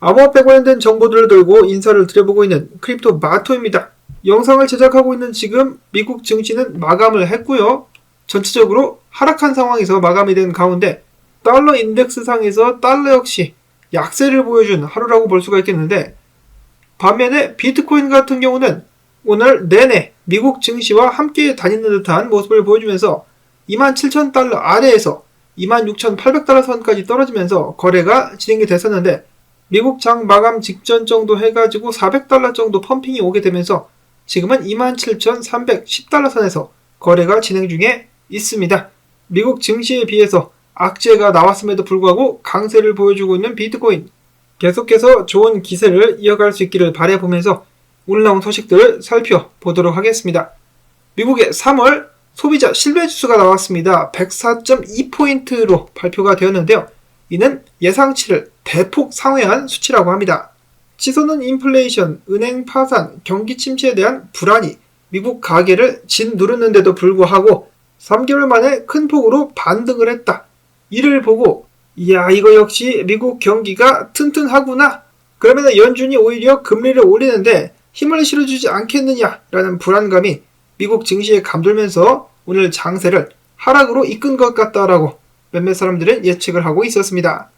암호화폐 관련된 정보들을 들고 인사를 드려보고 있는 크립토 마토입니다. 영상을 제작하고 있는 지금 미국 증시는 마감을 했고요. 전체적으로 하락한 상황에서 마감이 된 가운데 달러 인덱스 상에서 달러 역시 약세를 보여준 하루라고 볼 수가 있겠는데, 반면에 비트코인 같은 경우는 오늘 내내 미국 증시와 함께 다니는 듯한 모습을 보여주면서 27,000달러 아래에서 26,800달러 선까지 떨어지면서 거래가 진행이 됐었는데, 미국 장 마감 직전 정도 해가지고 400달러 정도 펌핑이 오게 되면서 지금은 27,310달러 선에서 거래가 진행 중에 있습니다. 미국 증시에 비해서 악재가 나왔음에도 불구하고 강세를 보여주고 있는 비트코인, 계속해서 좋은 기세를 이어갈 수 있기를 바라보면서 오늘 나온 소식들을 살펴보도록 하겠습니다. 미국의 3월 소비자 신뢰지수가 나왔습니다. 104.2포인트로 발표가 되었는데요. 이는 예상치를 대폭 상회한 수치라고 합니다. 치솟는 인플레이션, 은행 파산, 경기 침체에 대한 불안이 미국 가계를 짓누르는데도 불구하고 3개월 만에 큰 폭으로 반등을 했다. 이를 보고 이야, 이거 역시 미국 경기가 튼튼하구나. 그러면 연준이 오히려 금리를 올리는데 힘을 실어주지 않겠느냐라는 불안감이 미국 증시에 감돌면서 오늘 장세를 하락으로 이끈 것 같다라고 몇몇 사람들은 예측을 하고 있었습니다.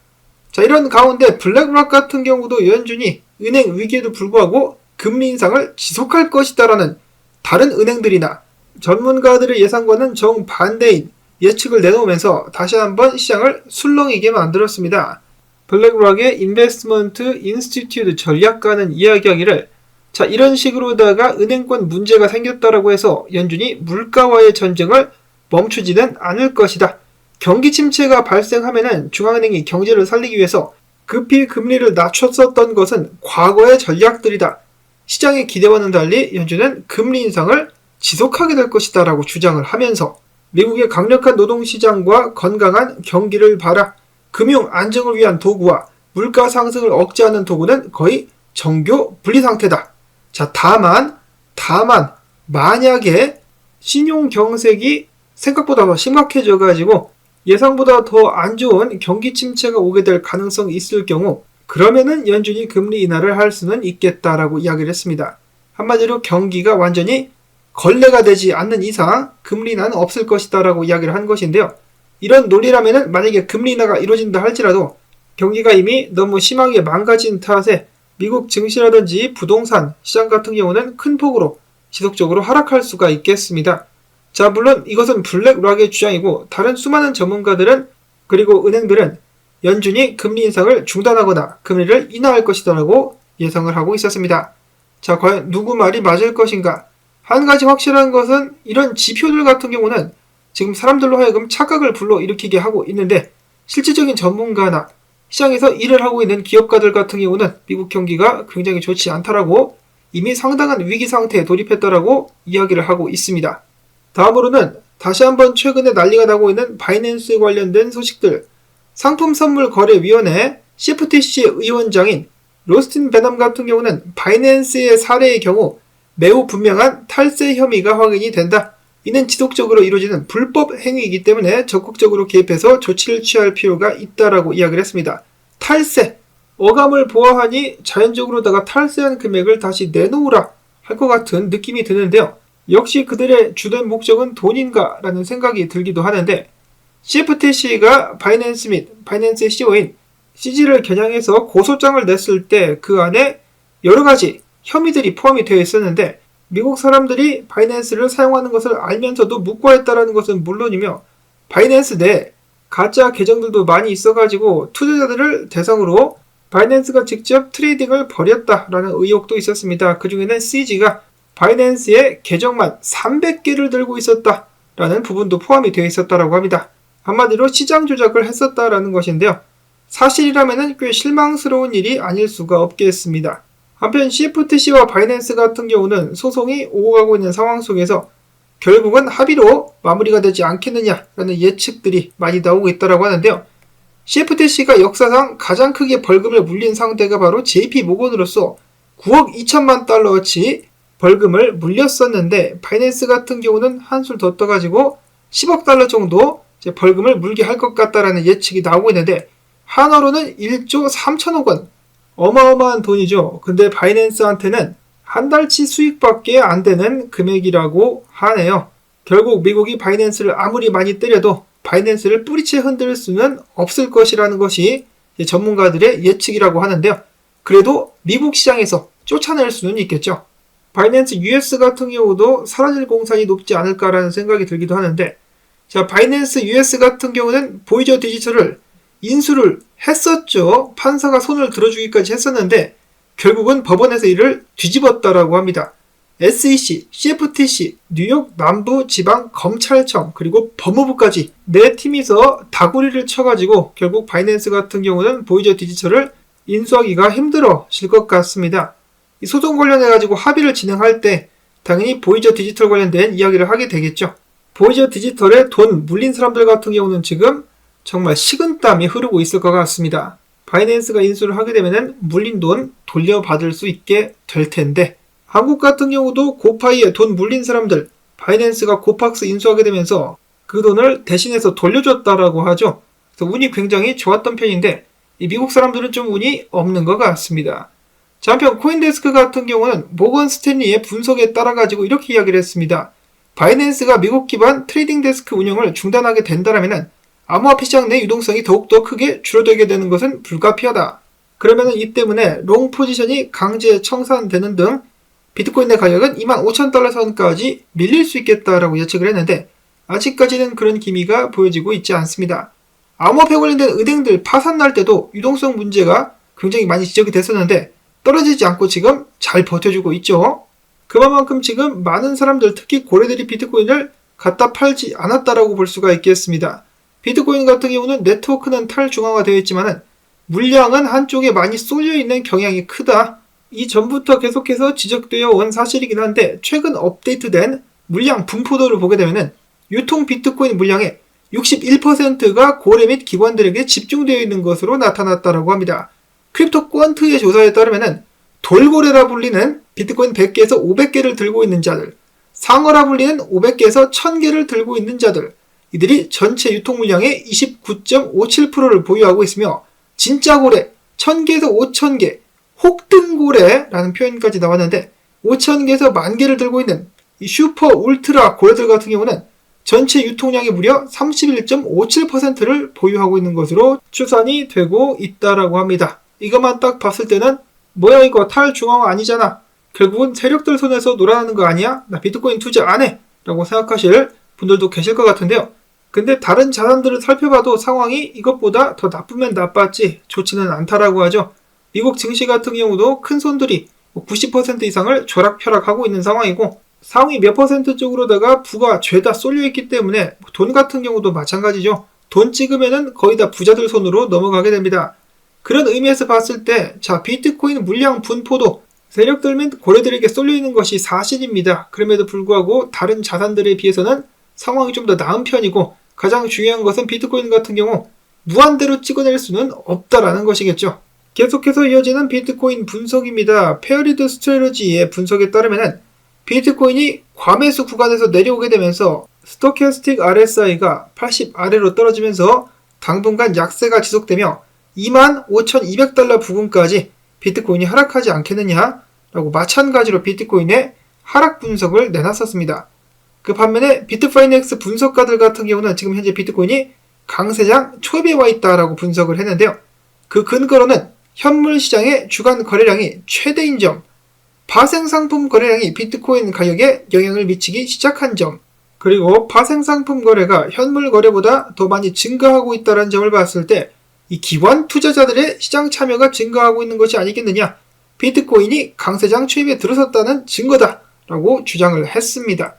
자, 이런 가운데 블랙락 같은 경우도 연준이 은행 위기에도 불구하고 금리 인상을 지속할 것이다라는 다른 은행들이나 전문가들의 예상과는 정반대인 예측을 내놓으면서 다시 한번 시장을 술렁이게 만들었습니다. 블랙락의 인베스트먼트 인스티튜트 전략가는 이야기하기를, 자, 이런 식으로다가 은행권 문제가 생겼다라고 해서 연준이 물가와의 전쟁을 멈추지는 않을 것이다. 경기 침체가 발생하면은 중앙은행이 경제를 살리기 위해서 급히 금리를 낮췄었던 것은 과거의 전략들이다. 시장의 기대와는 달리 연준은 금리 인상을 지속하게 될 것이다 라고 주장을 하면서 미국의 강력한 노동시장과 건강한 경기를 바라 금융 안정을 위한 도구와 물가 상승을 억제하는 도구는 거의 정교 분리 상태다. 자, 다만 만약에 신용 경색이 생각보다 더 심각해져 가지고 예상보다 더 안 좋은 경기 침체가 오게 될 가능성이 있을 경우, 그러면은 연준이 금리 인하를 할 수는 있겠다라고 이야기를 했습니다. 한마디로 경기가 완전히 걸레가 되지 않는 이상 금리 인하는 없을 것이다라고 이야기를 한 것인데요. 이런 논리라면은 만약에 금리 인하가 이루어진다 할지라도 경기가 이미 너무 심하게 망가진 탓에 미국 증시라든지 부동산 시장 같은 경우는 큰 폭으로 지속적으로 하락할 수가 있겠습니다. 자, 물론 이것은 블랙락의 주장이고 다른 수많은 전문가들은, 그리고 은행들은 연준이 금리 인상을 중단하거나 금리를 인하할 것이다라고 예상을 하고 있었습니다. 자, 과연 누구 말이 맞을 것인가? 한 가지 확실한 것은 이런 지표들 같은 경우는 지금 사람들로 하여금 착각을 불러일으키게 하고 있는데, 실질적인 전문가나 시장에서 일을 하고 있는 기업가들 같은 경우는 미국 경기가 굉장히 좋지 않다라고 이미 상당한 위기 상태에 돌입했다라고 이야기를 하고 있습니다. 다음으로는 다시 한번 최근에 난리가 나고 있는 바이낸스 관련된 소식들. 상품선물거래위원회 CFTC의 의원장인 로스틴 베넘 같은 경우는 바이낸스의 사례의 경우 매우 분명한 탈세 혐의가 확인이 된다. 이는 지속적으로 이루어지는 불법 행위이기 때문에 적극적으로 개입해서 조치를 취할 필요가 있다라고 이야기를 했습니다. 탈세, 어감을 보아하니 자연적으로다가 탈세한 금액을 다시 내놓으라 할 것 같은 느낌이 드는데요. 역시 그들의 주된 목적은 돈인가 라는 생각이 들기도 하는데, CFTC가 바이낸스 및 바이낸스의 CEO인 CZ를 겨냥해서 고소장을 냈을 때 그 안에 여러가지 혐의들이 포함이 되어 있었는데, 미국 사람들이 바이낸스를 사용하는 것을 알면서도 묵과했다는 것은 물론이며 바이낸스 내에 가짜 계정들도 많이 있어가지고 투자자들을 대상으로 바이낸스가 직접 트레이딩을 벌였다라는 의혹도 있었습니다. 그 중에는 CZ가 바이낸스의 계정만 300개를 들고 있었다라는 부분도 포함이 되어 있었다라고 합니다. 한마디로 시장 조작을 했었다라는 것인데요. 사실이라면 꽤 실망스러운 일이 아닐 수가 없겠습니다. 한편 CFTC와 바이낸스 같은 경우는 소송이 오고 가고 있는 상황 속에서 결국은 합의로 마무리가 되지 않겠느냐라는 예측들이 많이 나오고 있다고 하는데요. CFTC가 역사상 가장 크게 벌금을 물린 상대가 바로 JP모건으로서 9억 2천만 달러어치 벌금을 물렸었는데, 바이낸스 같은 경우는 한술 더 떠가지고 10억 달러 정도 벌금을 물게 할 것 같다라는 예측이 나오고 있는데, 한화로는 1조 3천억 원, 어마어마한 돈이죠. 근데 바이낸스한테는 한 달치 수익밖에 안 되는 금액이라고 하네요. 결국 미국이 바이낸스를 아무리 많이 때려도 바이낸스를 뿌리채 흔들 수는 없을 것이라는 것이 전문가들의 예측이라고 하는데요. 그래도 미국 시장에서 쫓아낼 수는 있겠죠. 바이낸스 US 같은 경우도 사라질 공산이 높지 않을까라는 생각이 들기도 하는데, 자, 바이낸스 US 같은 경우는 보이저 디지털을 인수를 했었죠. 판사가 손을 들어주기까지 했었는데 결국은 법원에서 이를 뒤집었다라고 합니다. SEC, CFTC, 뉴욕 남부지방검찰청 그리고 법무부까지 네 팀이서 다구리를 쳐가지고 결국 바이낸스 같은 경우는 보이저 디지털을 인수하기가 힘들어질 것 같습니다. 이 소송 관련해가지고 합의를 진행할 때 당연히 보이저 디지털 관련된 이야기를 하게 되겠죠. 보이저 디지털에 돈 물린 사람들 같은 경우는 지금 정말 식은땀이 흐르고 있을 것 같습니다. 바이낸스가 인수를 하게 되면 물린 돈 돌려받을 수 있게 될 텐데, 한국 같은 경우도 고파이에 돈 물린 사람들 바이낸스가 고팍스 인수하게 되면서 그 돈을 대신해서 돌려줬다라고 하죠. 그래서 운이 굉장히 좋았던 편인데 이 미국 사람들은 좀 운이 없는 것 같습니다. 자, 한편 코인데스크 같은 경우는 모건 스탠리의 분석에 따라 가지고 이렇게 이야기를 했습니다. 바이낸스가 미국 기반 트레이딩 데스크 운영을 중단하게 된다면 암호화폐 시장 내 유동성이 더욱더 크게 줄어들게 되는 것은 불가피하다. 그러면 이 때문에 롱 포지션이 강제 청산되는 등 비트코인의 가격은 25,000달러 선까지 밀릴 수 있겠다라고 예측을 했는데 아직까지는 그런 기미가 보여지고 있지 않습니다. 암호화폐 관련된 은행들 파산날 때도 유동성 문제가 굉장히 많이 지적이 됐었는데 떨어지지 않고 지금 잘 버텨주고 있죠. 그만큼 지금 많은 사람들, 특히 고래들이 비트코인을 갖다 팔지 않았다라고 볼 수가 있겠습니다. 비트코인 같은 경우는 네트워크는 탈중앙화되어 있지만 물량은 한쪽에 많이 쏠려있는 경향이 크다. 이 전부터 계속해서 지적되어 온 사실이긴 한데 최근 업데이트된 물량 분포도를 보게 되면 유통 비트코인 물량의 61%가 고래 및 기관들에게 집중되어 있는 것으로 나타났다고 합니다. 크립토 퀀트의 조사에 따르면 돌고래라 불리는 비트코인 100개에서 500개를 들고 있는 자들, 상어라 불리는 500개에서 1000개를 들고 있는 자들, 이들이 전체 유통 물량의 29.57%를 보유하고 있으며 진짜 고래 1000개에서 5000개, 혹등고래라는 표현까지 나왔는데 5000개에서 10,000개를 들고 있는 이 슈퍼 울트라 고래들 같은 경우는 전체 유통량의 무려 31.57%를 보유하고 있는 것으로 추산이 되고 있다라고 합니다. 이것만 딱 봤을 때는 뭐야 이거 탈중앙화 아니잖아. 결국은 세력들 손에서 놀아나는 거 아니야? 나 비트코인 투자 안 해! 라고 생각하실 분들도 계실 것 같은데요. 근데 다른 자산들을 살펴봐도 상황이 이것보다 더 나쁘면 나빴지 좋지는 않다라고 하죠. 미국 증시 같은 경우도 큰 손들이 90% 이상을 조락펴락하고 있는 상황이고 상위 몇 퍼센트 쪽으로다가 부가 죄다 쏠려있기 때문에 돈 같은 경우도 마찬가지죠. 돈 찍으면은 거의 다 부자들 손으로 넘어가게 됩니다. 그런 의미에서 봤을 때 자, 비트코인 물량 분포도 세력들 및 고래들에게 쏠려있는 것이 사실입니다. 그럼에도 불구하고 다른 자산들에 비해서는 상황이 좀 더 나은 편이고 가장 중요한 것은 비트코인 같은 경우 무한대로 찍어낼 수는 없다라는 것이겠죠. 계속해서 이어지는 비트코인 분석입니다. 페어리드 스트래러지의 분석에 따르면 비트코인이 과매수 구간에서 내려오게 되면서 스토캐스틱 RSI가 80 아래로 떨어지면서 당분간 약세가 지속되며 25,200달러 부근까지 비트코인이 하락하지 않겠느냐라고 마찬가지로 비트코인의 하락 분석을 내놨었습니다. 그 반면에 비트파이넥스 분석가들 같은 경우는 지금 현재 비트코인이 강세장 초입에 와 있다라고 분석을 했는데요. 그 근거로는 현물 시장의 주간 거래량이 최대인 점, 파생상품 거래량이 비트코인 가격에 영향을 미치기 시작한 점, 그리고 파생상품 거래가 현물 거래보다 더 많이 증가하고 있다는 점을 봤을 때 이 기관 투자자들의 시장 참여가 증가하고 있는 것이 아니겠느냐, 비트코인이 강세장 초입에 들어섰다는 증거다라고 주장을 했습니다.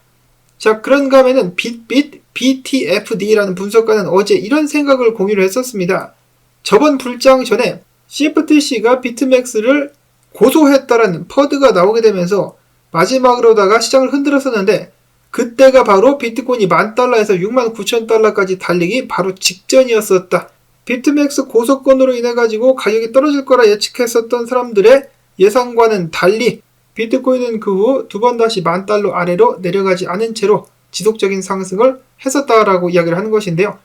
자, 그런가 하면은 빗빗 BTFD라는 분석가는 어제 이런 생각을 공유를 했었습니다. 저번 불장 전에 CFTC가 비트맥스를 고소했다라는 퍼드가 나오게 되면서 마지막으로다가 시장을 흔들었었는데 그때가 바로 비트코인이 10,000달러에서 69,000달러까지 달리기 바로 직전이었었다. 비트맥스 고소건으로 인해 가지고 가격이 떨어질 거라 예측했었던 사람들의 예상과는 달리 비트코인은 그 후 두 번 다시 10,000달러 아래로 내려가지 않은 채로 지속적인 상승을 했었다라고 이야기를 하는 것인데요.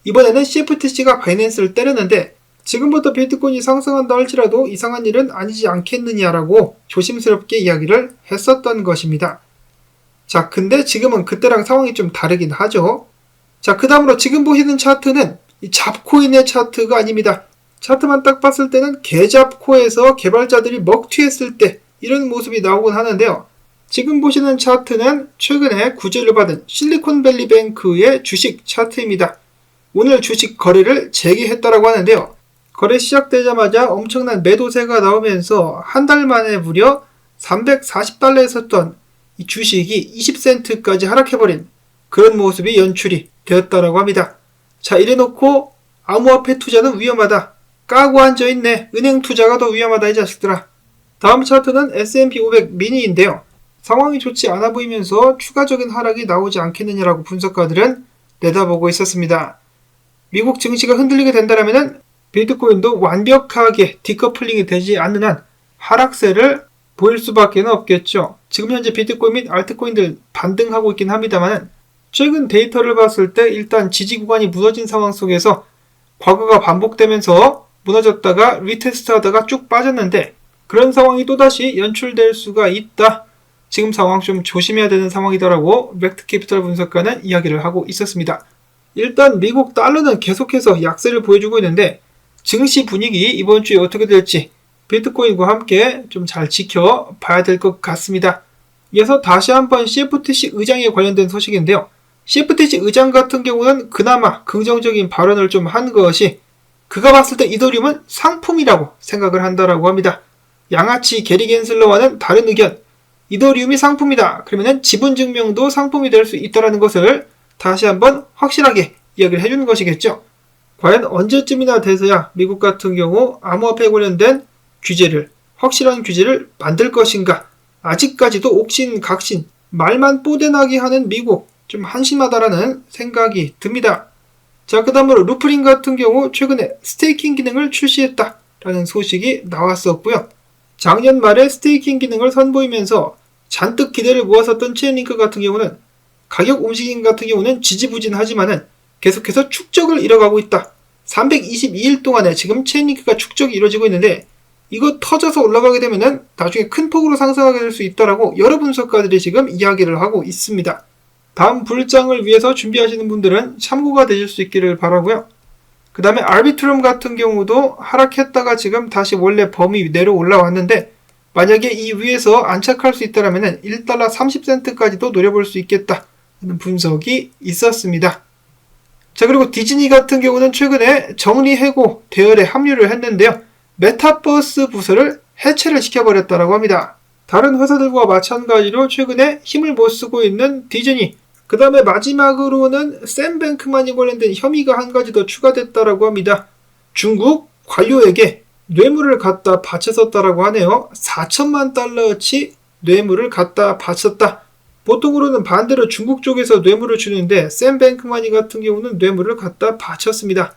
이번에는 CFTC가 바이낸스를 때렸는데 지금부터 비트코인이 상승한다 할지라도 이상한 일은 아니지 않겠느냐라고 조심스럽게 이야기를 했었던 것입니다. 자, 근데 지금은 그때랑 상황이 좀 다르긴 하죠. 자, 그 다음으로 지금 보시는 차트는 이 잡코인의 차트가 아닙니다. 차트만 딱 봤을 때는 개잡코에서 개발자들이 먹튀했을 때 이런 모습이 나오곤 하는데요. 지금 보시는 차트는 최근에 구제를 받은 실리콘밸리뱅크의 주식 차트입니다. 오늘 주식 거래를 재개했다라고 하는데요. 거래 시작되자마자 엄청난 매도세가 나오면서 한 달 만에 무려 340달러에 섰던 이 주식이 20센트까지 하락해버린 그런 모습이 연출이 되었다라고 합니다. 자, 이래놓고 암호화폐 투자는 위험하다. 까고 앉아있네. 은행 투자가 더 위험하다 이 자식들아. 다음 차트는 S&P 500 미니인데요. 상황이 좋지 않아 보이면서 추가적인 하락이 나오지 않겠느냐라고 분석가들은 내다보고 있었습니다. 미국 증시가 흔들리게 된다면 비트코인도 완벽하게 디커플링이 되지 않는 한 하락세를 보일 수밖에 없겠죠. 지금 현재 비트코인 및 알트코인들 반등하고 있긴 합니다만 최근 데이터를 봤을 때 일단 지지 구간이 무너진 상황 속에서 과거가 반복되면서 무너졌다가 리테스트 하다가 쭉 빠졌는데 그런 상황이 또다시 연출될 수가 있다. 지금 상황 좀 조심해야 되는 상황이다라고 렉트캐피털 분석가는 이야기를 하고 있었습니다. 일단 미국 달러는 계속해서 약세를 보여주고 있는데 증시 분위기 이번 주에 어떻게 될지 비트코인과 함께 좀 잘 지켜봐야 될 것 같습니다. 이어서 다시 한번 CFTC 의장에 관련된 소식인데요. CFTC 의장 같은 경우는 그나마 긍정적인 발언을 좀 한 것이 그가 봤을 때 이더리움은 상품이라고 생각을 한다라고 합니다. 양아치 게리 겐슬러와는 다른 의견. 이더리움이 상품이다. 그러면 지분 증명도 상품이 될 수 있다는 것을 다시 한번 확실하게 이야기를 해주는 것이겠죠. 과연 언제쯤이나 돼서야 미국 같은 경우 암호화폐에 관련된 확실한 규제를 만들 것인가. 아직까지도 옥신각신 말만 뽀대나게 하는 미국 좀 한심하다라는 생각이 듭니다. 자, 그 다음으로 루프링 같은 경우 최근에 스테이킹 기능을 출시했다라는 소식이 나왔었고요. 작년 말에 스테이킹 기능을 선보이면서 잔뜩 기대를 모았었던 체인링크 같은 경우는 가격 움직임 같은 경우는 지지부진하지만은 계속해서 축적을 이뤄가고 있다. 322일 동안에 지금 체인링크가 축적이 이루어지고 있는데 이거 터져서 올라가게 되면은 나중에 큰 폭으로 상승하게 될 수 있다라고 여러 분석가들이 지금 이야기를 하고 있습니다. 다음 불장을 위해서 준비하시는 분들은 참고가 되실 수 있기를 바라고요. 그 다음에 아비트럼 같은 경우도 하락했다가 지금 다시 원래 범위 내로 올라왔는데 만약에 이 위에서 안착할 수 있다면 1달러 30센트까지도 노려볼 수 있겠다 하는 분석이 있었습니다. 자, 그리고 디즈니 같은 경우는 최근에 정리해고 대열에 합류를 했는데요. 메타버스 부서를 해체를 시켜버렸다고 합니다. 다른 회사들과 마찬가지로 최근에 힘을 못 쓰고 있는 디즈니, 그 다음에 마지막으로는 샘 뱅크만이 관련된 혐의가 한 가지 더 추가됐다고 합니다. 중국 관료에게 뇌물을 갖다 바쳤었다고 하네요. 4천만 달러어치 뇌물을 갖다 바쳤다. 보통으로는 반대로 중국 쪽에서 뇌물을 주는데 샘 뱅크만이 같은 경우는 뇌물을 갖다 바쳤습니다.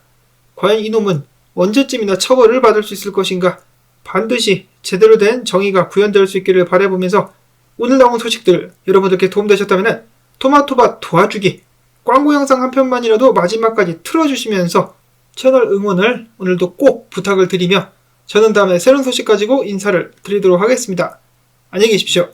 과연 이놈은 언제쯤이나 처벌을 받을 수 있을 것인가? 반드시 제대로 된 정의가 구현될 수 있기를 바라보면서 오늘 나온 소식들 여러분들께 도움되셨다면 토마토밭 도와주기 광고 영상 한 편만이라도 마지막까지 틀어주시면서 채널 응원을 오늘도 꼭 부탁을 드리며 저는 다음에 새로운 소식 가지고 인사를 드리도록 하겠습니다. 안녕히 계십시오.